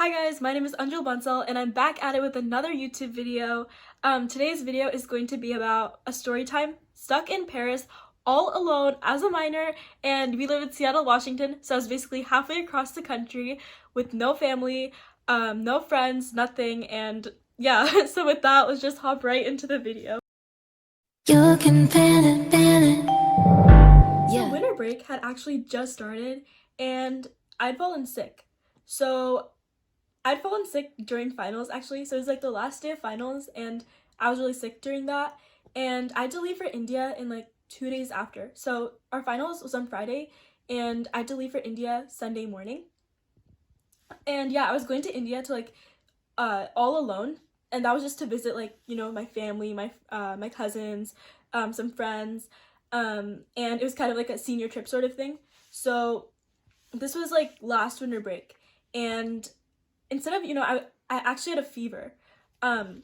Hi guys, my name is Anjal Bansal and I'm back at it with another YouTube video. Today's video is going to be about a story time stuck in Paris all alone as a minor, and we live in Seattle, Washington, so I was basically halfway across the country with no family, no friends, nothing, and yeah, so with that, let's just hop right into the video. You can pan it. So winter break had actually just started and I'd fallen sick. So I'd fallen sick during finals actually, so it was like the last day of finals and I was really sick during that, and I had to leave for India in like 2 days after. So our finals was on Friday and I had to leave for India Sunday morning. And yeah, I was going to India to like all alone, and that was just to visit like, you know, my family, my cousins, some friends, and it was kind of like a senior trip sort of thing. So this was like last winter break, and instead of, I actually had a fever. So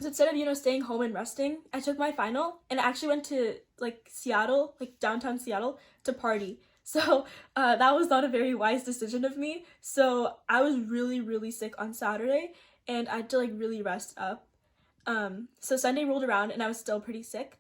instead of, staying home and resting, I took my final and I actually went to like Seattle, like downtown Seattle, to party. So that was not a very wise decision of me. So I was really, really sick on Saturday and I had to like really rest up. So Sunday rolled around and I was still pretty sick.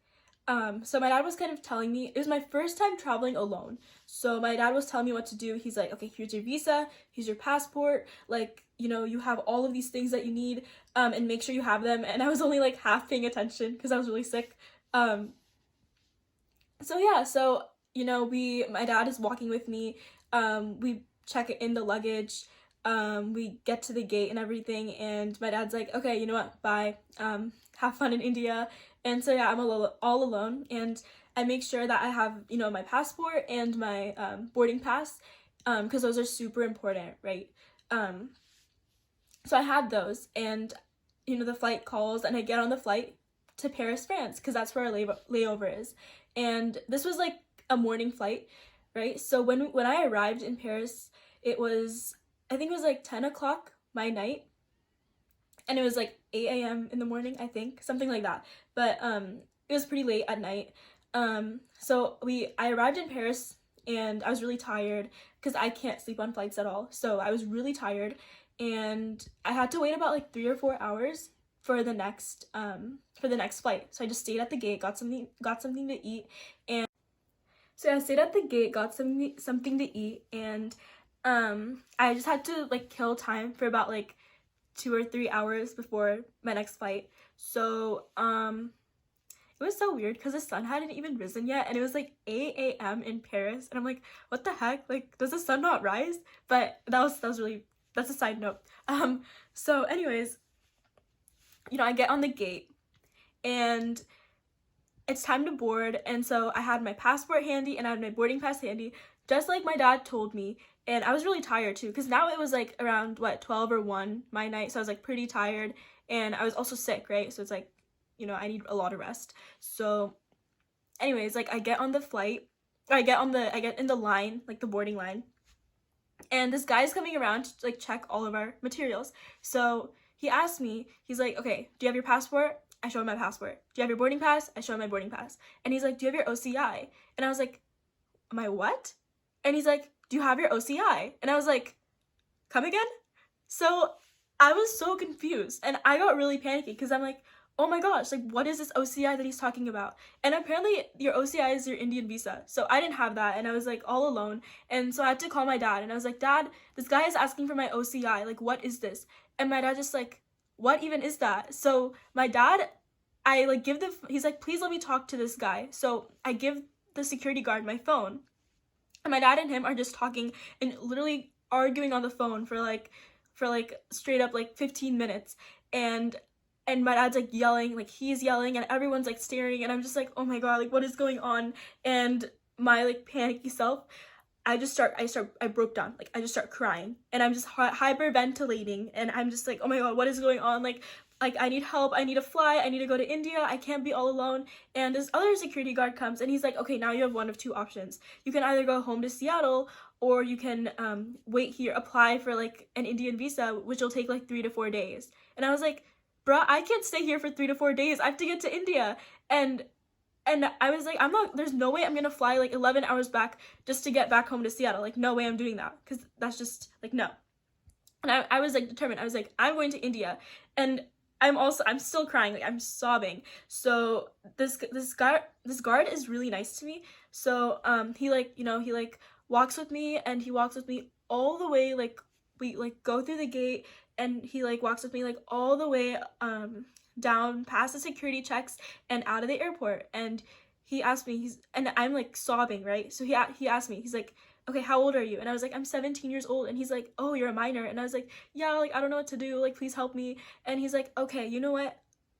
So my dad was kind of telling me, it was my first time traveling alone. So my dad was telling me what to do. He's like, okay, here's your visa, here's your passport, like, you have all of these things that you need, and make sure you have them. And I was only like half paying attention because I was really sick. So yeah, so, my dad is walking with me. We check in the luggage. We get to the gate and everything. And my dad's like, okay, you know what? Bye. Have fun in India. And so yeah, I'm all alone, and I make sure that I have, my passport and my boarding pass, because those are super important, right? So I had those, and the flight calls, and I get on the flight to Paris, France, because that's where our layover is. And this was like a morning flight, right? So when I arrived in Paris, I think it was like 10 o'clock my night, and it was like 8 a.m. in the morning, I think, something like that. But it was pretty late at night. So I arrived in Paris and I was really tired because I can't sleep on flights at all. So I was really tired and I had to wait about like 3 or 4 hours for the next flight. So I just stayed at the gate, got something to eat, and so I stayed at the gate, got something to eat, and I just had to like kill time for about like 2 or 3 hours before my next flight. So it was so weird because the sun hadn't even risen yet, and it was like 8 a.m. in Paris, and I'm like, what the heck, like, does the sun not rise? But that's a side note. So anyways, I get on the gate and it's time to board, and so I had my passport handy and I had my boarding pass handy, just like my dad told me. And I was really tired too, because now it was like around 12 or 1 my night, so I was like pretty tired, and I was also sick, right? So it's like, I need a lot of rest. So anyways, like I get on the flight, I get in the line, like the boarding line, and this guy's coming around to like check all of our materials. So he asked me, he's like, okay, do you have your passport? I show him my passport. Do you have your boarding pass? I show him my boarding pass. And he's like, do you have your OCI? And I was like, my what? And he's like, do you have your OCI? And I was like, come again? So I was so confused and I got really panicky because I'm like, oh my gosh, like what is this OCI that he's talking about? And apparently your OCI is your Indian visa. So I didn't have that, and I was like all alone. And so I had to call my dad, and I was like, Dad, this guy is asking for my OCI. Like, what is this? And my dad just like, what even is that? So my dad, I like he's like, please let me talk to this guy. So I give the security guard my phone. And my dad and him are just talking and literally arguing on the phone for like straight up like 15 minutes. And my dad's like yelling, like he's yelling, and everyone's like staring, and I'm just like, oh my god, like what is going on? And my like panicky self, I broke down, like I just start crying, and I'm just hyperventilating, and I'm just like, oh my god, what is going on? Like I need help, I need to fly, I need to go to India, I can't be all alone. And this other security guard comes and he's like, okay, now you have one of two options. You can either go home to Seattle, or you can wait here, apply for like an Indian visa, which will take like 3 to 4 days. And I was like, bruh, I can't stay here for 3 to 4 days, I have to get to India. And I was like, there's no way I'm gonna fly like 11 hours back just to get back home to Seattle. Like, no way I'm doing that, because that's just like, no. And I was like determined. I was like, I'm going to India. And I'm still crying, like I'm sobbing. So this guard is really nice to me. So he like, he like walks with me, and he walks with me all the way, like we like go through the gate, and he like walks with me like all the way down past the security checks and out of the airport. And he asked me, and I'm like sobbing, right? So he asked me, he's like, okay, how old are you? And I was like, I'm 17 years old. And he's like, oh, you're a minor. And I was like, yeah, like I don't know what to do, like please help me. And he's like, okay, you know what,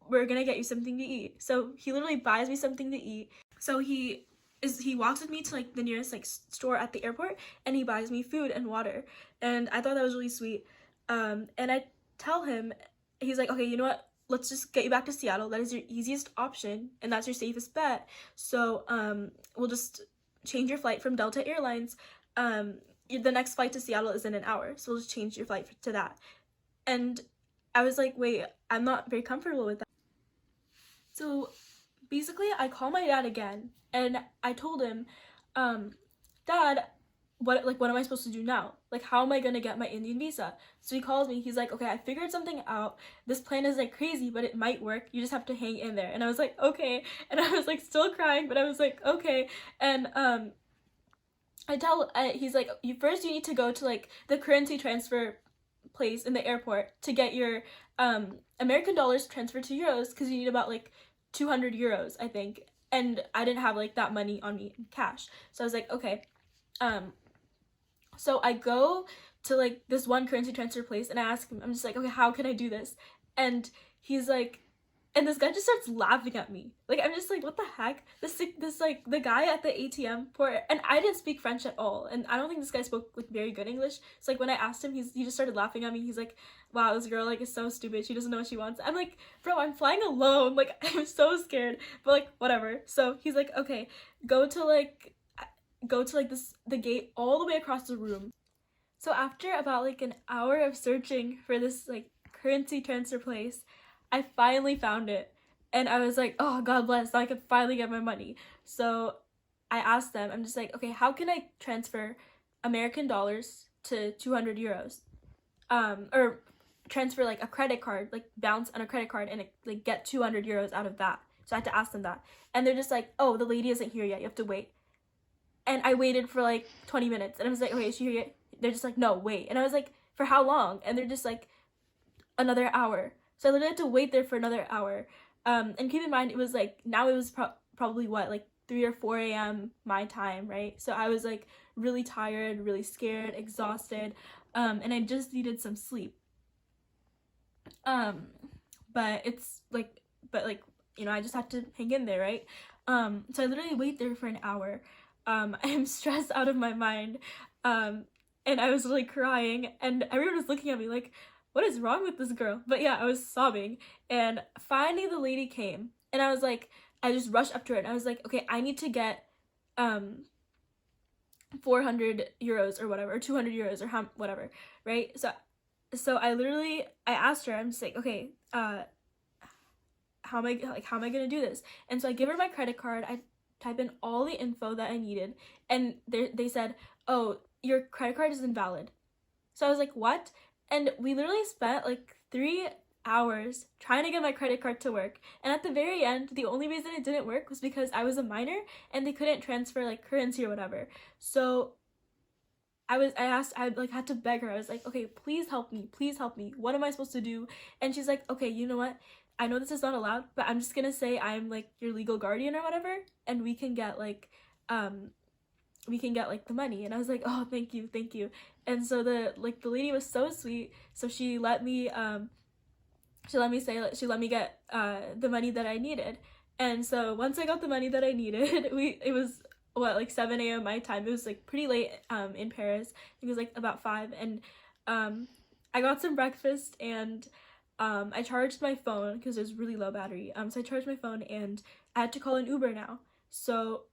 we're gonna get you something to eat. So he literally buys me something to eat. So he walks with me to like the nearest like store at the airport, and he buys me food and water. And I thought that was really sweet. And I tell him, he's like, okay, you know what, let's just get you back to Seattle. That is your easiest option, and that's your safest bet. So we'll just change your flight from Delta Airlines. The next flight to Seattle is in an hour, so we'll just change your flight to that. And I was like, wait, I'm not very comfortable with that. So basically I call my dad again, and I told him, Dad, what am I supposed to do now? Like, how am I gonna get my Indian visa? So he calls me, he's like, okay, I figured something out. This plan is like crazy, but it might work. You just have to hang in there. And I was like, okay. And I was like still crying, but I was like, okay. And he's like, you need to go to like the currency transfer place in the airport to get your American dollars transferred to euros, because you need about like 200 euros, I think. And I didn't have like that money on me in cash. So I was like, okay. So I go to like this one currency transfer place, and I ask him, I'm just like, okay, how can I do this? And he's like, and this guy just starts laughing at me. Like, I'm just like, what the heck? This like the guy at the ATM port, and I didn't speak French at all, and I don't think this guy spoke like very good English. So like when I asked him, he just started laughing at me. He's like, wow, this girl like is so stupid. She doesn't know what she wants. I'm like, bro, I'm flying alone. Like I'm so scared. But like whatever. So he's like, okay, go to like the gate all the way across the room. So after about like an hour of searching for this like currency transfer place, I finally found it. And I was like, oh, God bless, now I can finally get my money. So I asked them, I'm just like, okay, how can I transfer American dollars to 200 euros? Or transfer like a credit card, like bounce on a credit card and like get 200 euros out of that. So I had to ask them that. And they're just like, oh, the lady isn't here yet, you have to wait. And I waited for like 20 minutes, and I was like, okay, is she here yet? They're just like, no, wait. And I was like, for how long? And they're just like, another hour. So I literally had to wait there for another hour. And keep in mind, it was like, now it was probably what, like 3 or 4 a.m. my time, right? So I was like really tired, really scared, exhausted, and I just needed some sleep. But it's like, I just had to hang in there, right? So I literally wait there for an hour. I am stressed out of my mind, and I was really crying, and everyone was looking at me like, what is wrong with this girl? But yeah, I was sobbing, and finally the lady came, and I was like, I just rushed up to her, and I was like, okay, I need to get 400 euros or whatever, or 200 euros or whatever, right? So I asked her, I'm just like, okay, how am I gonna do this? And so I give her my credit card, I type in all the info that I needed, and they said, oh, your credit card is invalid. So I was like, what? And we literally spent like 3 hours trying to get my credit card to work, and at the very end, the only reason it didn't work was because I was a minor and they couldn't transfer like currency or whatever. So I had to beg her. I was like, okay, please help me, what am I supposed to do? And she's like, okay, you know what, I know this is not allowed, but I'm just gonna say I'm like your legal guardian or whatever, and we can get like the money. And I was like, oh, thank you. And so the lady was so sweet, so she let me get the money that I needed. And so once I got the money that I needed, it was what, like 7 a.m. my time. It was like pretty late in Paris. I think it was like about 5, and I got some breakfast, and I charged my phone because there's really low battery. So I charged my phone, and I had to call an Uber now. So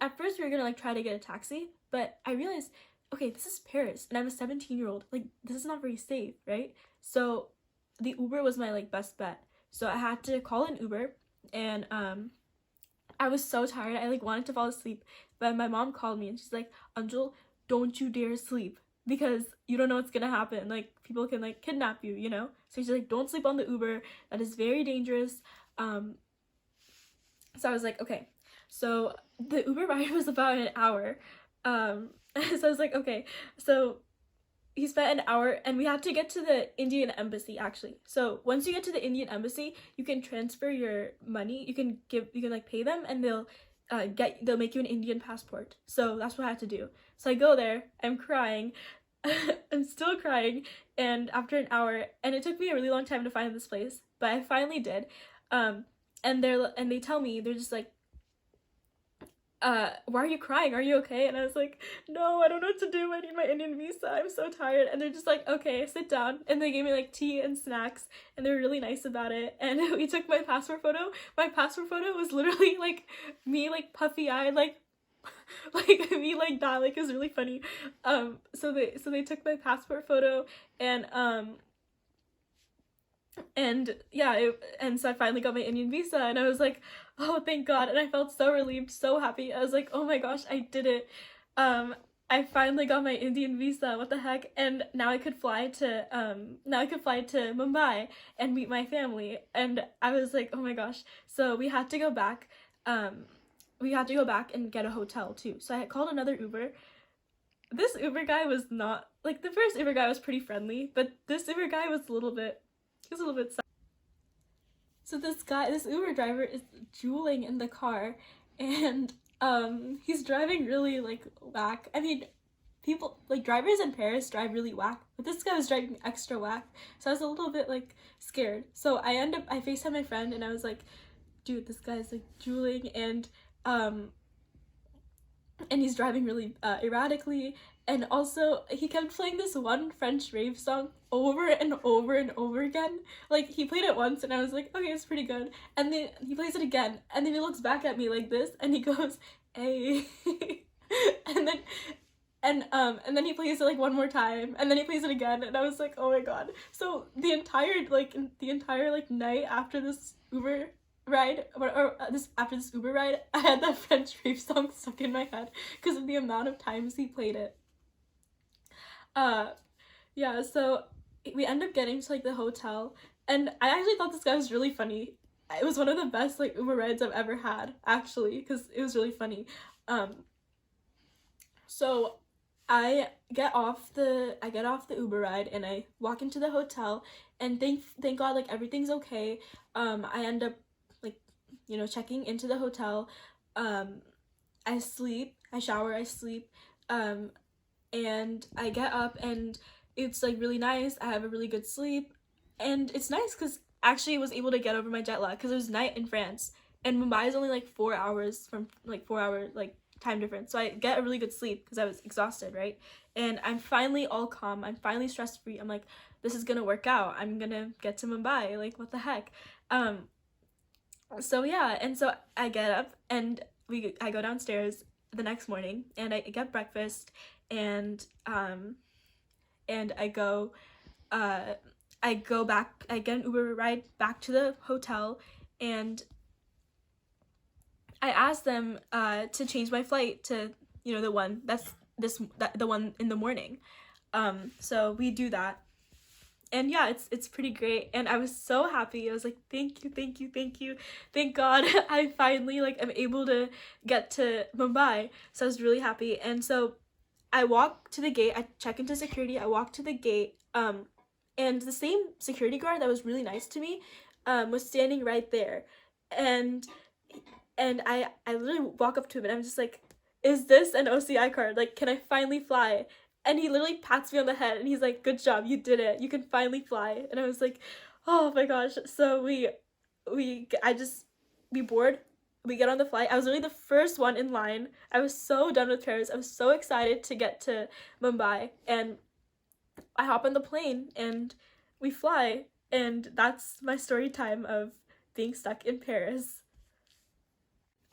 at first we were gonna like try to get a taxi, but I realized, okay, this is Paris, and I'm a 17-year-old. Like, this is not very safe, right? So the Uber was my like best bet. So I had to call an Uber, and I was so tired. I like wanted to fall asleep, but my mom called me, and she's like, Anjul, don't you dare sleep. because you don't know what's gonna happen. Like, people can like kidnap you, you know? So she's like, don't sleep on the Uber. That is very dangerous. So I was like, okay. So the Uber ride was about an hour. So I was like, okay. So he spent an hour, and we had to get to the Indian embassy, actually. So once you get to the Indian embassy, you can transfer your money. You can like pay them, and they'll make you an Indian passport. So that's what I had to do. So I go there, I'm crying. I'm still crying, and after an hour, and it took me a really long time to find this place, but I finally did. And they tell me, they're just like, why are you crying? Are you okay? And I was like, no, I don't know what to do. I need my Indian visa. I'm so tired. And they're just like, okay, sit down. And they gave me like tea and snacks, and they were really nice about it. And we took my passport photo. My passport photo was literally like me, like puffy eyed, like like me like that. Like, it was really funny. So they took my passport photo, and yeah, and so I finally got my Indian visa, and I was like, oh, thank God. And I felt so relieved, so happy. I was like, oh my gosh, I did it. I finally got my Indian visa. What the heck? And now I could fly to Mumbai and meet my family. And I was like, oh my gosh. So we had to go back. We had to go back and get a hotel too. So I had called another Uber. This Uber guy was not like, the first Uber guy was pretty friendly, but this Uber guy was a little bit sad. So this Uber driver is drooling in the car, and he's driving really like whack. I mean, people like drivers in Paris drive really whack, but this guy was driving extra whack. So I was a little bit like scared. So I FaceTimed my friend, and I was like, dude, this guy's like drooling, and he's driving really erratically, and also he kept playing this one French rave song over and over and over again. Like, he played it once, and I was like, okay, it's pretty good, and then he plays it again, and then he looks back at me like this, and he goes, hey. and then he plays it like one more time, and then he plays it again, and I was like, oh my God. So the entire night after this Uber ride, after this Uber ride, I had that French rave song stuck in my head because of the amount of times he played it. Yeah, so we end up getting to like the hotel, and I actually thought this guy was really funny. It was one of the best like Uber rides I've ever had, actually, because it was really funny. So I get off the Uber ride, and I walk into the hotel, and thank God, like, everything's okay. I end up like, you know, checking into the hotel. I sleep, I shower, I sleep, and I get up, and it's like really nice. I have a really good sleep, and it's nice because actually I was able to get over my jet lag because it was night in France, and Mumbai is only like 4 hours from like 4-hour like time difference. So I get a really good sleep because I was exhausted, right? And I'm finally all calm. I'm finally stress free. I'm like, this is gonna work out. I'm gonna get to Mumbai. Like, what the heck? So yeah, and so I get up, and I go downstairs the next morning, and I get breakfast, and I go back. I get an Uber ride back to the hotel, and I asked them to change my flight to, you know, the one the one in the morning. So we do that, and yeah, it's pretty great, and I was so happy. I was like, thank you, thank God. I finally like am able to get to Mumbai. So I was really happy, and so I walk to the gate. I check into security. I walk to the gate, and the same security guard that was really nice to me was standing right there, and I literally walk up to him, and I'm just like, is this an OCI card? Like, can I finally fly? And he literally pats me on the head, and he's like, good job, you did it. You can finally fly. And I was like, oh my gosh. So we board. We get on the flight. I was literally the first one in line. I was so done with Paris. I was so excited to get to Mumbai. And I hop on the plane, and we fly. And that's my story time of being stuck in Paris.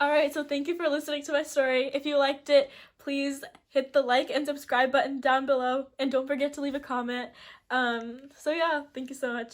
Alright, so thank you for listening to my story. If you liked it, please hit the like and subscribe button down below, and don't forget to leave a comment. So yeah, thank you so much.